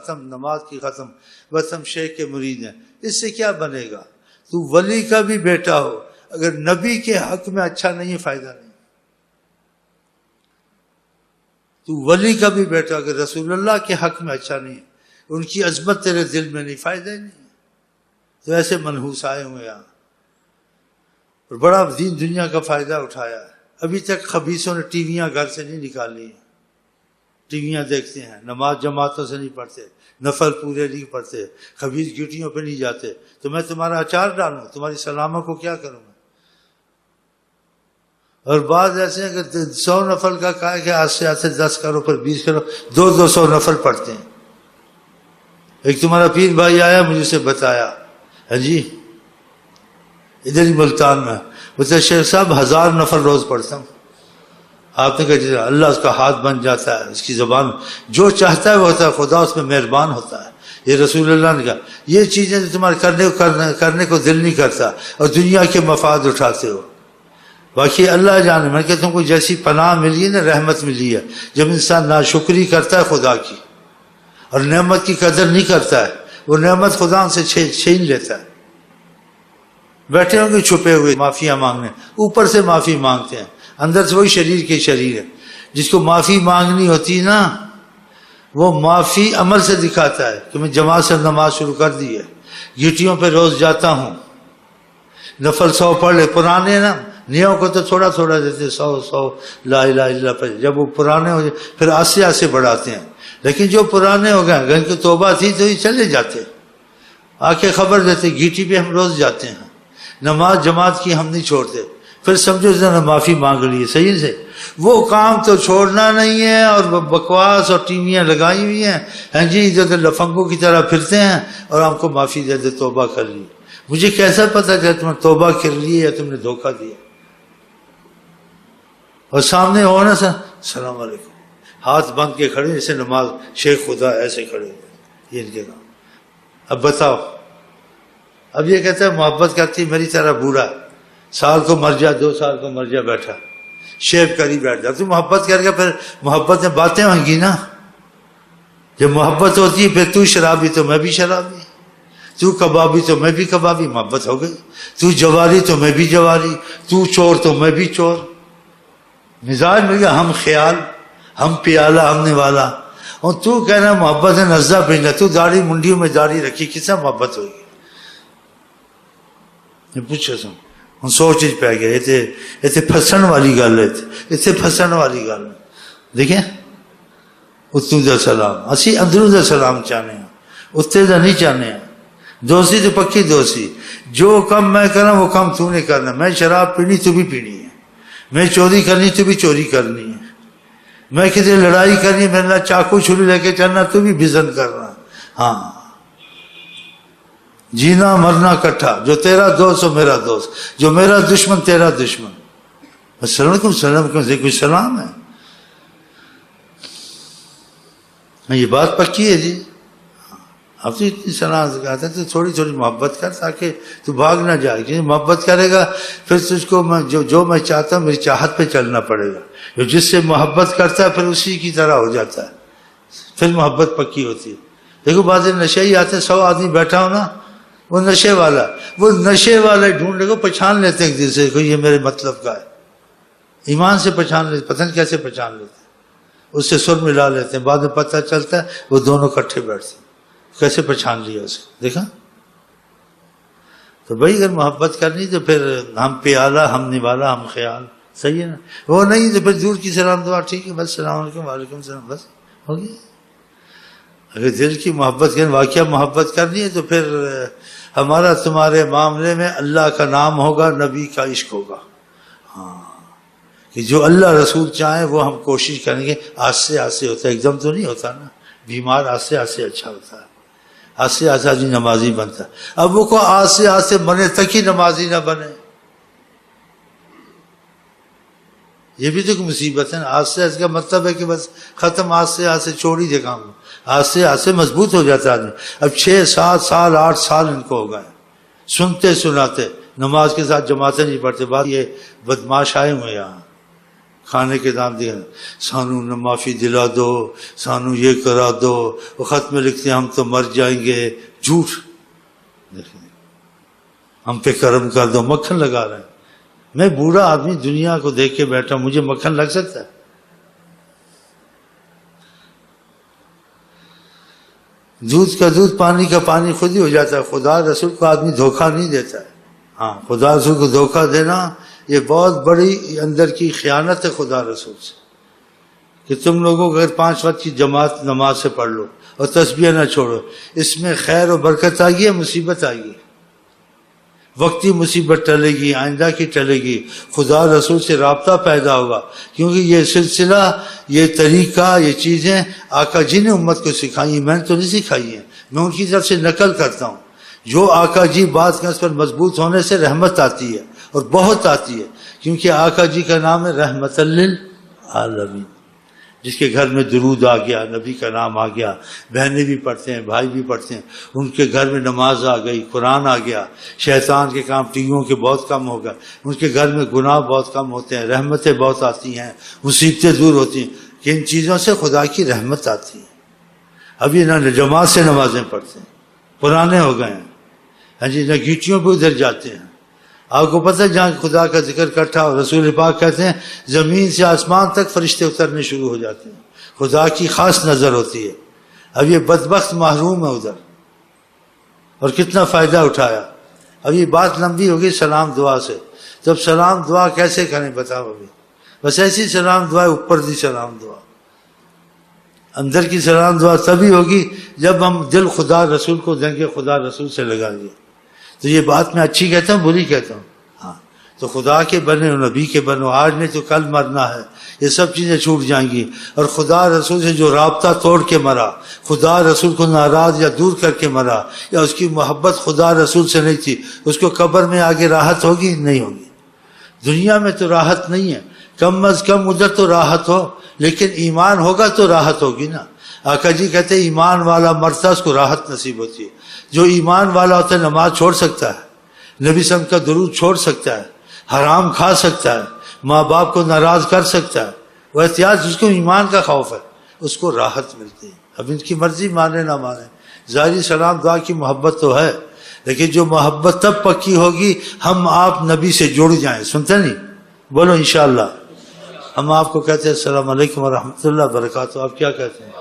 ختم، نماز کی ختم، بس ہم شیخ کے مرید ہیں، اس سے کیا بنے گا؟ تو ولی کا بھی بیٹا ہو، اگر نبی کے حق میں اچھا نہیں ہے فائدہ نہیں۔ تو ولی کا بھی بیٹا اگر رسول اللہ کے حق میں اچھا نہیں ہے، ان کی عظمت تیرے دل میں نہیں، فائدہ ہی نہیں۔ تو ایسے منحوس آئے ہوئے یہاں اور بڑا دین دنیا کا فائدہ اٹھایا ہے۔ ابھی تک خبیثوں نے ٹی ویاں گھر سے نہیں نکالی ہیں، ٹی ویاں دیکھتے ہیں، نماز جماعتوں سے نہیں پڑھتے، نفل پورے نہیں پڑھتے، خبیث گھٹیوں پہ نہیں جاتے۔ تو میں تمہارا اچار ڈالوں، تمہاری سلامہ کو کیا کروں گا؟ اور بعض ایسے ہیں کہ 100 نفل کا کہا کہ آج سے 10 کرو، پھر 20 کرو، 200 نفل پڑھتے ہیں۔ ایک تمہارا پیر بھائی آیا، مجھے سے بتایا، ہاں جی ادھر ہی ملتان میں، بتا شیخ صاحب 1000 نفل روز پڑھتا ہوں۔ آپ نے کہا اللہ اس کا ہاتھ بن جاتا ہے، اس کی زبان جو چاہتا ہے وہ ہوتا ہے، خدا اس میں مہربان ہوتا ہے۔ یہ رسول اللہ نے کہا یہ چیزیں جو تمہارے کرنے کو دل نہیں کرتا اور دنیا کے مفاد اٹھاتے ہو، باقی اللہ جانے۔ میں کہ تم کو جیسی پناہ ملی ہے نا، رحمت ملی ہے، جب انسان ناشکری کرتا ہے خدا کی اور نعمت کی قدر نہیں کرتا ہے، وہ نعمت خدا سے چھین لیتا ہے۔ بیٹھے ہوں گے چھپے ہوئے معافیاں مانگنے، اوپر سے معافی مانگتے ہیں، اندر سے وہی شریر کے شریر ہے۔ جس کو معافی مانگنی ہوتی نا، وہ معافی عمل سے دکھاتا ہے کہ میں جماعت سے نماز شروع کر دی ہے، گھٹیوں پہ روز جاتا ہوں، نفل 100 پڑھ لے۔ پرانے نا نیوں کو تو تھوڑا تھوڑا دیتے، 100 لا الہ الا اللہ پڑھ، جب وہ پرانے ہو جائے پھر آستے آستے بڑھاتے ہیں۔ لیکن جو پرانے ہو گئے گھر کی توبہ تھی تو ہی چلے جاتے، آ کے خبر دیتے گھیٹی پہ ہم روز جاتے ہیں، نماز جماعت کی ہم نہیں چھوڑتے، پھر سمجھو نے معافی مانگ لی ہے، صحیح سے وہ کام تو چھوڑنا نہیں ہے، اور بکواس اور ٹیویاں لگائی ہوئی ہیں، ہاں جی ادھر لفنگوں کی طرح پھرتے ہیں اور ہم کو معافی دے دے توبہ کر لی۔ مجھے کیسا پتا کہ تم نے توبہ کر لی یا تم نے دھوکہ دیا؟ اور سامنے ہو نا سر السلام علیکم، ہاتھ باندھ کے کھڑے جیسے نماز شیخ خدا ایسے کھڑے ہوئے، یہ ان کے نام۔ اب بتاؤ، اب یہ کہتا ہے محبت کرتی میری طرح بوڑھا، سال کو مر جا، 2 سال کو مر جا، بیٹھا شیب کری بیٹھ جا۔ تو محبت کر کے پھر محبت میں باتیں ہوں گی نا، جب محبت ہوتی ہے پھر تو شرابی تو میں بھی شرابی، تو کبابی تو میں بھی کبابی، محبت ہو گئی۔ تو جواری تو میں بھی جواری، تو چور تو میں بھی چور، مزاج مل گیا، ہم خیال، ہم پیالہ، ہم نوالا۔ اور تو کہنا محبت ہے نزدہ پہننا، تو داڑھی منڈیوں میں داڑھی رکھی، کس سے محبت ہوگی؟ پوچھو سن ہوں سوچ پی گیا، اتنے پھسن والی گل ہے، اتنے پھسن والی گل دیکھیں۔ اتوں دا سلام، اسی اندروں دا سلام چاہنے ہیں، اتنے دا نہیں چاہنے ہیں۔ دوستی تو پکی دوستی، جو کم میں کرنا وہ کم تو نے کرنا۔ میں شراب پینی تو بھی پینی ہے، میں چوری کرنی تو بھی چوری کرنی ہے، میں کسی لڑائی کرنی، میرے نہ چاقو چھری لے کے چلنا تو بھی بزن کرنا۔ ہاں جینا مرنا کٹھا، جو تیرا دوست ہو میرا دوست، جو میرا دشمن تیرا دشمن۔ السلام علیکم، سلام علیکم سے کوئی سلام ہے؟ یہ بات پکی ہے جی۔ اب تو اتنی سلام سے کہتا ہے تو تھوڑی تھوڑی محبت کر تاکہ تو بھاگ نہ جائے، کیونکہ محبت کرے گا پھر تجھ کو جو میں چاہتا ہوں میری چاہت پہ چلنا پڑے گا۔ جو جس سے محبت کرتا ہے پھر اسی کی طرح ہو جاتا ہے، پھر محبت پکی ہوتی ہے۔ دیکھو بعض نشے ہی آتے ہیں، 100 آدمی بیٹھا ہو نا، وہ نشے والا ڈھونڈ لے کو پہچان لیتے ہیں ایک دوسرے کو، یہ میرے مطلب کا ہے، ایمان سے پہچان لیتے، پتہ نہیں کیسے پہچان لیتے ہیں، اس سے سر ملا لیتے ہیں، بعد میں پتہ چلتا ہے وہ دونوں کٹھے بیٹھتے ہیں، کیسے پہچان لیا اس کو، دیکھا؟ تو بھائی اگر محبت کرنی تو پھر ہم پیالہ، ہم نوالا، ہم خیال، صحیح ہے نا؟ وہ نہیں تو پھر دور کی سلام دعا ٹھیک ہے، بس السلام علیکم وعلیکم السلام، بس ہو گیا۔ اگر دل کی محبت کرنی، واقعہ محبت کرنی ہے تو پھر ہمارا تمہارے معاملے میں اللہ کا نام ہوگا، نبی کا عشق ہوگا۔ ہاں کہ جو اللہ رسول چاہیں وہ ہم کوشش کریں گے، آہستہ آہستہ ہوتا ہے، ایک دم تو نہیں ہوتا نا، بیمار آہستہ آہستہ اچھا ہوتا ہے، آہستہ آہستہ آدمی نمازی بنتا ہے۔ اب وہ کو آہستہ آہستہ مرنے تک ہی نمازی نہ بنے، یہ بھی تو ایک مصیبت ہے نا۔ آہستہ آہستہ کا مطلب ہے کہ بس ختم، آہستہ آہستہ چھوڑ ہی دے کام، آہستہ آہستہ مضبوط ہو جاتا ہے آدمی۔ اب 6 7 سال 8 سال ان کو ہو گئے سنتے سناتے، نماز کے ساتھ جماعتیں نہیں پڑھتے، بعد یہ بدماش آئے ہوئے یہاں کھانے کے دام دیا، سانو نہ معافی دلا دو، سانو یہ کرا دو، وہ خط میں لکھتے ہیں ہم تو مر جائیں گے، جھوٹ، ہم پہ کرم کر دو، مکھن لگا رہے ہیں۔ میں بوڑھا آدمی دنیا کو دیکھ کے بیٹھا، مجھے مکھن لگ سکتا ہے؟ دودھ کا دودھ، پانی کا پانی خود ہی ہو جاتا ہے۔ خدا رسول کو آدمی دھوکہ نہیں دیتا ہے۔ ہاں، خدا رسول کو دھوکہ دینا یہ بہت بڑی اندر کی خیانت ہے خدا رسول سے، کہ تم لوگوں کو اگر 5 وقت کی جماعت نماز سے پڑھ لو اور تسبیح نہ چھوڑو، اس میں خیر و برکت آئے گی یا مصیبت آئے گی؟ وقتی مصیبت ٹلے گی، آئندہ کی ٹلے گی، خدا رسول سے رابطہ پیدا ہوگا، کیونکہ یہ سلسلہ، یہ طریقہ، یہ چیزیں آقا جی نے امت کو سکھائی ہیں، میں نے تو نہیں سکھائی ہیں، میں ان کی طرف سے نقل کرتا ہوں۔ جو آقا جی بات کا اس پر مضبوط ہونے سے رحمت آتی ہے، اور بہت آتی ہے، کیونکہ آقا جی کا نام ہے رحمت للعالمین۔ جس کے گھر میں درود آ گیا، نبی کا نام آ گیا، بہنیں بھی پڑھتے ہیں، بھائی بھی پڑھتے ہیں، ان کے گھر میں نماز آ گئی، قرآن آ گیا، شیطان کے کام ٹیوں کے بہت کم ہو گئے، ان کے گھر میں گناہ بہت کم ہوتے ہیں، رحمتیں بہت آتی ہیں، مصیبتیں دور ہوتی ہیں، کہ ان چیزوں سے خدا کی رحمت آتی ہے۔ اب یہ نہ جماعت سے نمازیں پڑھتے ہیں، پرانے ہو گئے ہیں، ہاں جی، نہ گیٹیوں پہ ادھر جاتے ہیں۔ آپ کو پتہ ہے جہاں خدا کا ذکر اکٹھا ہو، رسول پاک کہتے ہیں زمین سے آسمان تک فرشتے اترنے شروع ہو جاتے ہیں، خدا کی خاص نظر ہوتی ہے۔ اب یہ بدبخت محروم ہے ادھر، اور کتنا فائدہ اٹھایا۔ اب یہ بات لمبی ہوگی سلام دعا سے، جب سلام دعا کیسے کریں بتاؤ؟ ابھی بس ایسی سلام دعا، اوپر دی سلام دعا، اندر کی سلام دعا تبھی ہوگی جب ہم دل خدا رسول کو دیں گے، خدا رسول سے لگا گے۔ تو یہ بات میں اچھی کہتا ہوں، بری کہتا ہوں؟ ہاں، تو خدا کے بنے ہو، نبی کے بنو، آج نہیں تو کل مرنا ہے، یہ سب چیزیں چھوٹ جائیں گی۔ اور خدا رسول سے جو رابطہ توڑ کے مرا، خدا رسول کو ناراض یا دور کر کے مرا، یا اس کی محبت خدا رسول سے نہیں تھی، اس کو قبر میں آگے راحت ہوگی؟ نہیں ہوگی۔ دنیا میں تو راحت نہیں ہے، کم از کم ادھر تو راحت ہو، لیکن ایمان ہوگا تو راحت ہوگی نا۔ آقا جی کہتے ہیں ایمان والا مرتا اس کو راحت نصیب ہوتی ہے۔ جو ایمان والا ہوتا ہے نماز چھوڑ سکتا ہے، نبی صلی اللہ علیہ وسلم کا درود چھوڑ سکتا ہے، حرام کھا سکتا ہے، ماں باپ کو ناراض کر سکتا ہے، وہ احتیاط، جس کو ایمان کا خوف ہے اس کو راحت ملتی ہے۔ اب ان کی مرضی مانے نہ مانے، ظاہری سلام دعا کی محبت تو ہے، لیکن جو محبت تب پکی ہوگی ہم آپ نبی سے جڑ جائیں۔ سنتے نہیں؟ بولو انشاءاللہ۔ ہم آپ کو کہتے ہیں السلام علیکم ورحمۃ اللہ وبرکاتہ، آپ کیا کہتے ہیں؟